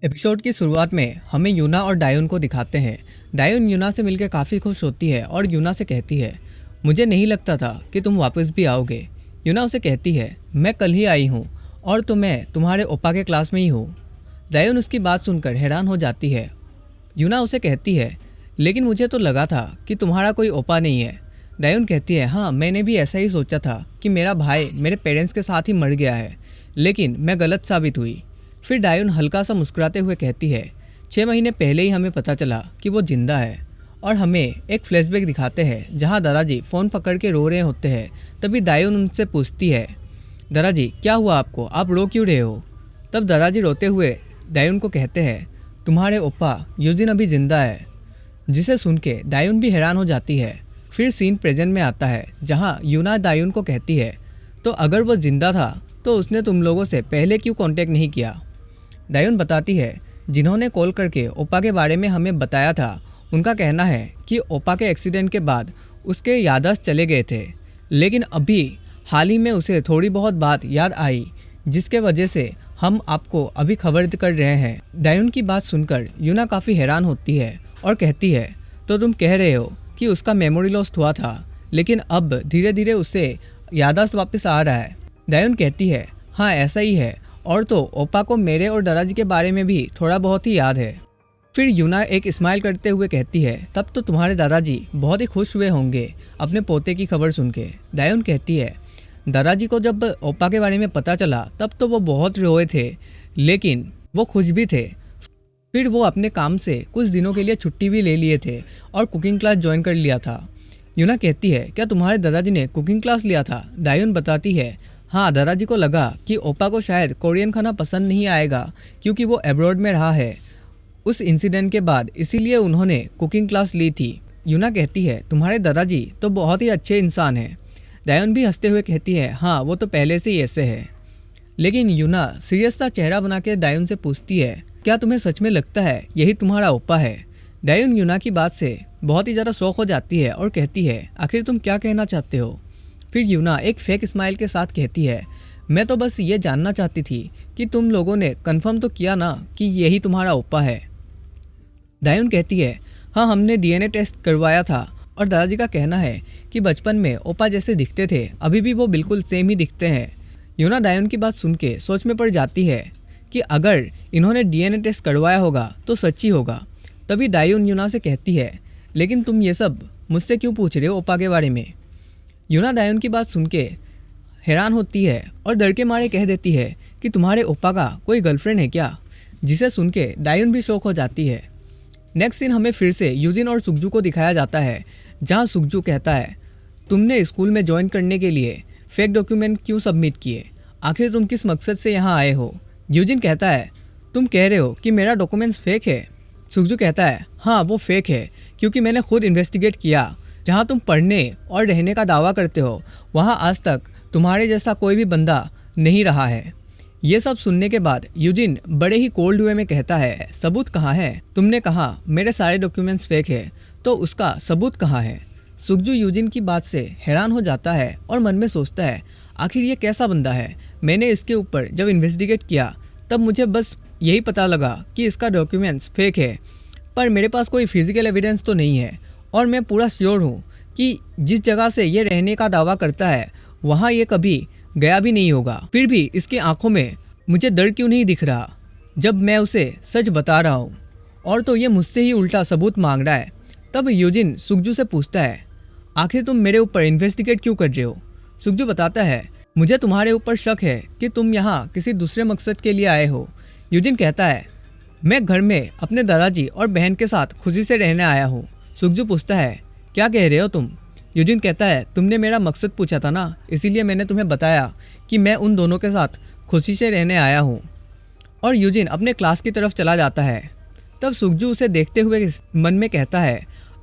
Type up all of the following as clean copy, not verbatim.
Episode की शुरुआत में हमें यूना और डायोन को दिखाते हैं। डायोन यूना से मिलकर काफ़ी खुश होती है और यूना से कहती है, मुझे नहीं लगता था कि तुम वापस भी आओगे। यूना उसे कहती है, मैं कल ही आई हूँ और तो मैं तुम्हारे ओपा के क्लास में ही हूँ। डायोन उसकी बात सुनकर हैरान हो जाती है। यूना उसे कहती है, लेकिन मुझे तो लगा था कि तुम्हारा कोई ओपा नहीं है। डायोन कहती है, हाँ मैंने भी ऐसा ही सोचा था कि मेरा भाई मेरे पेरेंट्स के साथ ही मर गया है, लेकिन मैं गलत साबित हुई। फिर डायोन हल्का सा मुस्कुराते हुए कहती है, 6 महीने पहले ही हमें पता चला कि वो जिंदा है। और हमें एक फ्लैशबैक दिखाते हैं जहां दादाजी फ़ोन पकड़ के रो रहे होते हैं। तभी डायोन उनसे पूछती है, दादाजी क्या हुआ आपको, आप रो क्यों रहे हो? तब दादाजी रोते हुए डायोन को कहते हैं, तुम्हारे ओप्पा यूजिन अभी जिंदा है। जिसे सुन के डायोन भी हैरान हो जाती है। फिर सीन प्रेजेंट में आता है जहाँ यूना डायोन को कहती है, तो अगर वो जिंदा था तो उसने तुम लोगों से पहले क्यों कांटेक्ट नहीं किया? डायोन बताती है, जिन्होंने कॉल करके ओपा के बारे में हमें बताया था उनका कहना है कि ओपा के एक्सीडेंट के बाद उसके याददाश्त चले गए थे, लेकिन अभी हाल ही में उसे थोड़ी बहुत बात याद आई, जिसके वजह से हम आपको अभी खबर कर रहे हैं। डायोन की बात सुनकर यूना काफ़ी हैरान होती है और कहती है, तो तुम कह रहे हो कि उसका मेमोरी लॉस हुआ था, लेकिन अब धीरे धीरे उसे याददाश्त वापस आ रहा है। डायोन कहती है, हाँ ऐसा ही है, और तो ओपा को मेरे और दादाजी के बारे में भी थोड़ा बहुत ही याद है। फिर यूना एक स्माइल करते हुए कहती है, तब तो तुम्हारे दादाजी बहुत ही खुश हुए होंगे अपने पोते की खबर सुन के। डायोन कहती है, दादाजी को जब ओपा के बारे में पता चला तब तो वो बहुत रोए थे, लेकिन वो खुश भी थे। फिर वो अपने काम से कुछ दिनों के लिए छुट्टी भी ले लिए थे और कुकिंग क्लास ज्वाइन कर लिया था। यूना कहती है, क्या तुम्हारे दादाजी ने कुकिंग क्लास लिया था? डायोन बताती है, हाँ दादाजी को लगा कि ओपा को शायद कोरियन खाना पसंद नहीं आएगा क्योंकि वो अब्रॉड में रहा है उस इंसिडेंट के बाद, इसीलिए उन्होंने कुकिंग क्लास ली थी। यूना कहती है, तुम्हारे दादाजी तो बहुत ही अच्छे इंसान हैं। डायोन भी हंसते हुए कहती है, हाँ वो तो पहले से ही ऐसे है। लेकिन यूना सीरियस सा चेहरा बना के डायोन से पूछती है, क्या तुम्हें सच में लगता है यही तुम्हारा ओपा है? डायोन यूना की बात से बहुत ही ज़्यादा शौक हो जाती है और कहती है, आखिर तुम क्या कहना चाहते हो? फिर यूना एक फेक स्माइल के साथ कहती है, मैं तो बस ये जानना चाहती थी कि तुम लोगों ने कंफर्म तो किया ना कि यही तुम्हारा ओपा है। डायोन कहती है, हाँ हमने डीएनए टेस्ट करवाया था और दादाजी का कहना है कि बचपन में ओपा जैसे दिखते थे, अभी भी वो बिल्कुल सेम ही दिखते हैं। यूना डायोन की बात सुन के सोच में पड़ जाती है कि अगर इन्होंने डीएनए टेस्ट करवाया होगा तो सच्ची होगा। तभी डायोन यूना से कहती है, लेकिन तुम ये सब मुझसे क्यों पूछ रहे हो ओपा के बारे में? यूना डायोन की बात सुन के हैरान होती है और डर के मारे कह देती है कि तुम्हारे ओपा का कोई गर्लफ्रेंड है क्या? जिसे सुन के डायोन भी शॉक हो जाती है। नेक्स्ट सीन हमें फिर से यूजिन और सुगजू को दिखाया जाता है, जहां सुगजू कहता है, तुमने स्कूल में ज्वाइन करने के लिए फेक डॉक्यूमेंट क्यों सबमिट किए? आखिर तुम किस मकसद से यहाँ आए हो? यूजिन कहता है, तुम कह रहे हो कि मेरा डॉक्यूमेंट्स फेक है? सुगजू कहता है, हाँ वो फेक है, क्योंकि मैंने खुद इन्वेस्टिगेट किया। जहाँ तुम पढ़ने और रहने का दावा करते हो वहाँ आज तक तुम्हारे जैसा कोई भी बंदा नहीं रहा है। ये सब सुनने के बाद यूजिन बड़े ही कोल्ड वे में कहता है, सबूत कहाँ है? तुमने कहा मेरे सारे डॉक्यूमेंट्स फेक है, तो उसका सबूत कहाँ है? सुगजू यूजिन की बात से हैरान हो जाता है और मन में सोचता है, आखिर ये कैसा बंदा है? मैंने इसके ऊपर जब इन्वेस्टिगेट किया तब मुझे बस यही पता लगा कि इसका डॉक्यूमेंट्स फेक है, पर मेरे पास कोई फिजिकल एविडेंस तो नहीं है और मैं पूरा श्योर हूँ कि जिस जगह से ये रहने का दावा करता है वहाँ ये कभी गया भी नहीं होगा। फिर भी इसकी आंखों में मुझे डर क्यों नहीं दिख रहा जब मैं उसे सच बता रहा हूँ, और तो ये मुझसे ही उल्टा सबूत मांग रहा है। तब यूजिन सुगजू से पूछता है, आखिर तुम मेरे ऊपर इन्वेस्टिगेट क्यों कर रहे हो? सुगजू बताता है, मुझे तुम्हारे ऊपर शक है कि तुम यहाँ किसी दूसरे मकसद के लिए आए हो। यूजिन कहता है, मैं घर में अपने दादाजी और बहन के साथ खुशी से रहने आया हूँ। सुगजू पूछता है, क्या कह रहे हो तुम? यूजिन कहता है, तुमने मेरा मकसद पूछा था ना, इसीलिए मैंने तुम्हें बताया कि मैं उन दोनों के साथ खुशी से रहने आया हूँ। और यूजिन अपने क्लास की तरफ चला जाता है। तब सुगजू उसे देखते हुए मन में कहता है,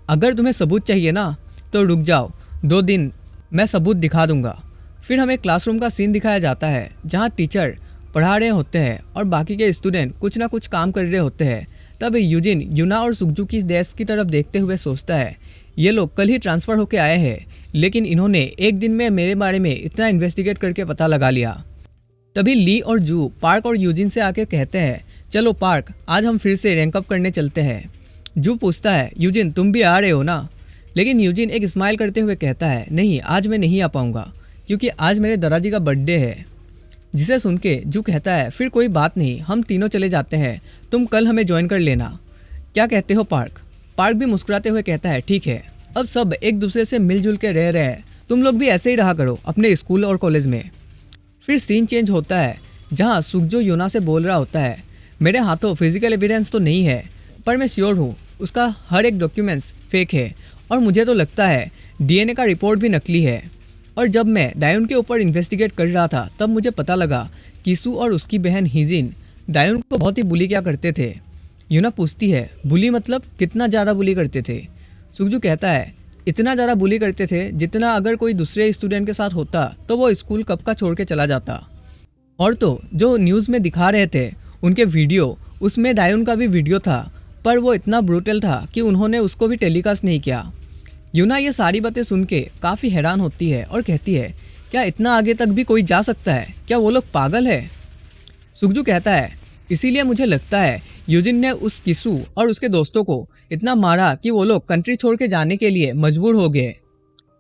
अगर तुम्हें सबूत चाहिए ना तो रुक जाओ, 2 दिन मैं सबूत दिखा दूंगा। फिर हमें क्लासरूम का सीन दिखाया जाता है जहाँ टीचर पढ़ा रहे होते हैं और बाकी के स्टूडेंट कुछ ना कुछ काम कर रहे होते हैं। तब यूजिन यूना और सुगजू की डेस्क की तरफ देखते हुए सोचता है, ये लोग कल ही ट्रांसफ़र होके आए हैं, लेकिन इन्होंने एक दिन में मेरे बारे में इतना इन्वेस्टिगेट करके पता लगा लिया। तभी ली और जू पार्क और यूजिन से आके कहते हैं चलो पार्क, आज हम फिर से रैंक अप करने चलते हैं। जू पूछता है, यूजिन तुम भी आ रहे हो ना? लेकिन यूजिन एक स्माइल करते हुए कहता है, नहीं आज मैं नहीं आ पाऊँगा क्योंकि आज मेरे दादाजी का बर्थडे है। जिसे सुन के जू कहता है, फिर कोई बात नहीं, हम तीनों चले जाते हैं, तुम कल हमें ज्वाइन कर लेना। क्या कहते हो पार्क? पार्क भी मुस्कुराते हुए कहता है, ठीक है, अब सब एक दूसरे से मिलजुल के रह रहे हैं, तुम लोग भी ऐसे ही रहा करो अपने स्कूल और कॉलेज में। फिर सीन चेंज होता है जहाँ सुकजो यूना से बोल रहा होता है, मेरे हाथों फिजिकल एविडेंस तो नहीं है पर मैं श्योर हूँ उसका हर एक डॉक्यूमेंट्स फेक है और मुझे तो लगता है डीएनए का रिपोर्ट भी नकली है। और जब मैं डायोन के ऊपर इन्वेस्टिगेट कर रहा था तब मुझे पता लगा किसू और उसकी बहन हिजिन डायोन को बहुत ही बुली किया करते थे। यूना पूछती है, बुली मतलब कितना ज़्यादा बुली करते थे? सुकजू कहता है, इतना ज़्यादा बुली करते थे जितना अगर कोई दूसरे स्टूडेंट के साथ होता तो वो स्कूल कब का छोड़ के चला जाता। और तो जो न्यूज़ में दिखा रहे थे उनके वीडियो, उसमें डायोन का भी वीडियो था पर वो इतना ब्रूटल था कि उन्होंने उसको भी टेलीकास्ट नहीं किया। यूना ये सारी बातें सुन के काफ़ी हैरान होती है और कहती है, क्या इतना आगे तक भी कोई जा सकता है? क्या वो लोग पागल है? सुकजू कहता है, इसीलिए मुझे लगता है यूजिन ने उस किसू और उसके दोस्तों को इतना मारा कि वो लोग कंट्री छोड़ के जाने के लिए मजबूर हो गए।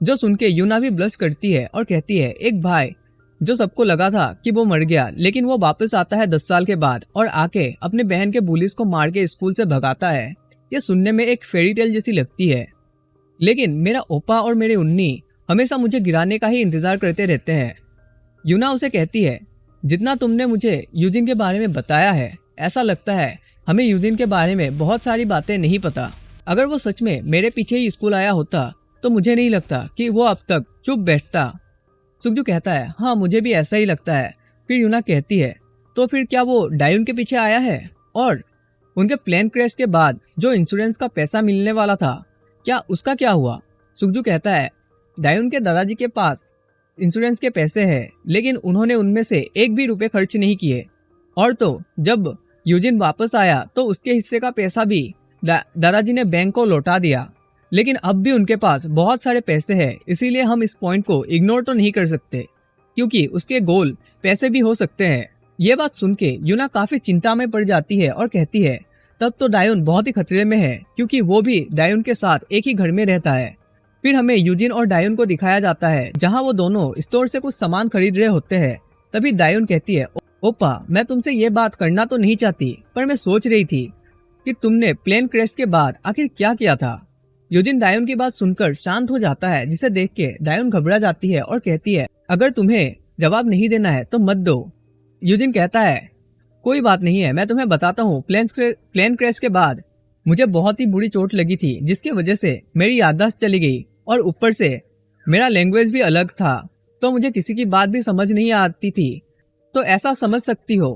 जो सुन के यूना भी ब्लश करती है और कहती है, एक भाई जो सबको लगा था कि वो मर गया लेकिन वो वापस आता है 10 साल के बाद और आके अपने बहन के बुलिस को मार के स्कूल से भगाता है। ये सुनने में एक फेरी टेल जैसी लगती है, लेकिन मेरा ओपा और मेरे उन्नी हमेशा मुझे गिराने का ही इंतजार करते रहते हैं। यूना उसे कहती है, जितना तुमने मुझे यूजिन के बारे में बताया है ऐसा लगता है हमें यूजिन के बारे में बहुत सारी बातें नहीं पता। अगर वो सच में मेरे पीछे ही स्कूल आया होता तो मुझे नहीं लगता कि वो अब तक चुप बैठता। सुकजू कहता है, हाँ मुझे भी ऐसा ही लगता है। फिर यूना कहती है, तो फिर क्या वो डायोन के पीछे आया है? और उनके प्लेन क्रैश के बाद जो इंश्योरेंस का पैसा मिलने वाला था, क्या उसका क्या हुआ? सुकजू कहता है, डायोन के दादाजी के पास इंश्योरेंस के पैसे हैं लेकिन उन्होंने उनमें से एक भी रुपये खर्च नहीं किए। और तो जब यूजिन वापस आया तो उसके हिस्से का पैसा भी दादाजी ने बैंक को लौटा दिया। लेकिन अब भी उनके पास बहुत सारे पैसे हैं, इसीलिए हम इस पॉइंट को इग्नोर तो नहीं कर सकते क्योंकि उसके गोल पैसे भी हो सकते हैं। ये बात सुन के यूना काफी चिंता में पड़ जाती है और कहती है, तब तो डायोन बहुत ही खतरे में है क्योंकि वो भी डायोन के साथ एक ही घर में रहता है। फिर हमें यूजिन और डायोन को दिखाया जाता है जहाँ वो दोनों स्टोर से कुछ सामान खरीद रहे होते हैं। तभी डायोन कहती है, ओपा मैं तुमसे ये बात करना तो नहीं चाहती पर मैं सोच रही थी कि तुमने प्लेन क्रैश के बाद आखिर क्या किया था। यूजिन डायोन की बात सुनकर शांत हो जाता है, जिसे देख के डायोन घबरा जाती है और कहती है, अगर तुम्हें जवाब नहीं देना है तो मत दो। यूजिन कहता है, कोई बात नहीं है, मैं तुम्हें बताता हूँ। प्लेन क्रैश के बाद मुझे बहुत ही बुरी चोट लगी थी जिसकी वजह से मेरी याददाश्त चली गई और ऊपर से मेरा लैंग्वेज भी अलग था तो मुझे किसी की बात भी समझ नहीं आती थी। तो ऐसा समझ सकती हो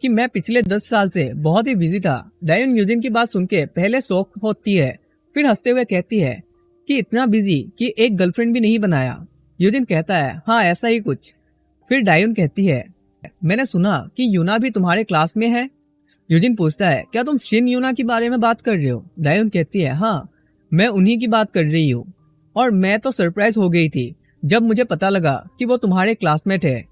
कि मैं पिछले 10 साल से बहुत ही बिजी था। डायोन यूजिन की बात सुन के पहले शौक होती है फिर हंसते हुए कहती है कि इतना बिजी कि एक गर्लफ्रेंड भी नहीं बनाया। यूजिन कहता है, हाँ ऐसा ही कुछ। फिर डायोन कहती है, मैंने सुना कि यूना भी तुम्हारे क्लास में है। यूजिन पूछता है, क्या तुम शिन यूना के बारे में बात कर रहे हो? डायोन कहती है, हाँ मैं उन्हीं की बात कर रही हूँ और मैं तो सरप्राइज हो गई थी जब मुझे पता लगा कि वो तुम्हारे क्लासमेट है।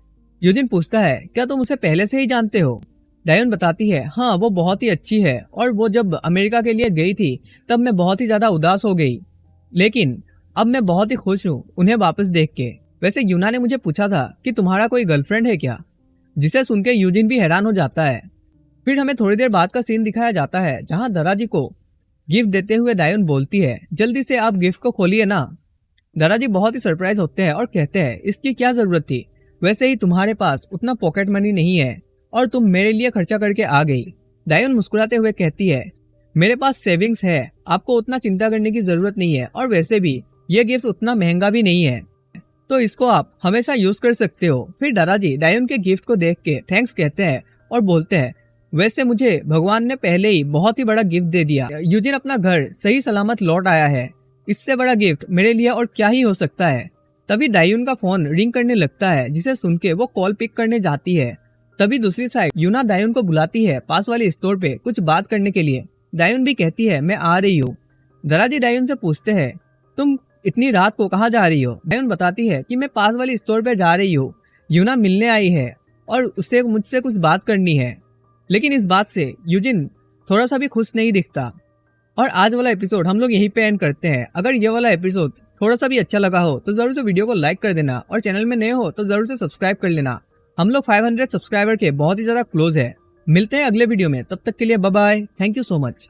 यूजिन पूछता है, क्या तुम उसे पहले से ही जानते हो? डायोन बताती है, हाँ वो बहुत ही अच्छी है और वो जब अमेरिका के लिए गई थी तब मैं बहुत ही ज़्यादा उदास हो गई, लेकिन अब मैं बहुत ही खुश हूँ उन्हें वापस देख के। वैसे यूना ने मुझे पूछा था कि तुम्हारा कोई गर्लफ्रेंड है क्या? जिसे सुन के यूजिन भी हैरान हो जाता है। फिर हमें थोड़ी देर बाद का सीन दिखाया जाता है जहाँ दादाजी को गिफ्ट देते हुए डायोन बोलती है, जल्दी से आप गिफ्ट को खोलिए ना। दादाजी बहुत ही सरप्राइज होते हैं और कहते हैं, इसकी क्या जरूरत थी, वैसे ही तुम्हारे पास उतना पॉकेट मनी नहीं है और तुम मेरे लिए खर्चा करके आ गई। डायोन मुस्कुराते हुए कहती है, मेरे पास सेविंग्स है, आपको उतना चिंता करने की जरूरत नहीं है और वैसे भी ये गिफ्ट उतना महंगा भी नहीं है तो इसको आप हमेशा यूज कर सकते हो। फिर दादाजी डायोन के गिफ्ट को देख के थैंक्स कहते हैं और बोलते हैं, वैसे मुझे भगवान ने पहले ही बहुत ही बड़ा गिफ्ट दे दिया। यूजिन अपना घर सही सलामत लौट आया है, इससे बड़ा गिफ्ट मेरे लिए और क्या ही हो सकता है। तभी डायोन का फोन रिंग करने लगता है, जिसे सुन के वो कॉल पिक करने जाती है। तभी दूसरी साइड यूना डायोन को बुलाती है पास वाले स्टोर पे कुछ बात करने के लिए। डायोन भी कहती है, मैं आ रही हूँ। दादाजी डायोन से पूछते हैं, तुम इतनी रात को कहाँ जा रही हो? डायोन बताती है कि मैं पास वाली स्टोर पे जा रही हूँ, यूना मिलने आई है और उससे मुझसे कुछ बात करनी है। लेकिन इस बात से यूजिन थोड़ा सा भी खुश नहीं दिखता। और आज वाला एपिसोड हम लोग यहीं पे एंड करते हैं। अगर ये वाला एपिसोड थोड़ा सा भी अच्छा लगा हो तो जरूर से वीडियो को लाइक कर देना और चैनल में नए हो तो जरूर से सब्सक्राइब कर लेना। हम लोग 500 सब्सक्राइबर के बहुत ही ज्यादा क्लोज है। मिलते हैं अगले वीडियो में, तब तक के लिए bye bye. Thank you so much.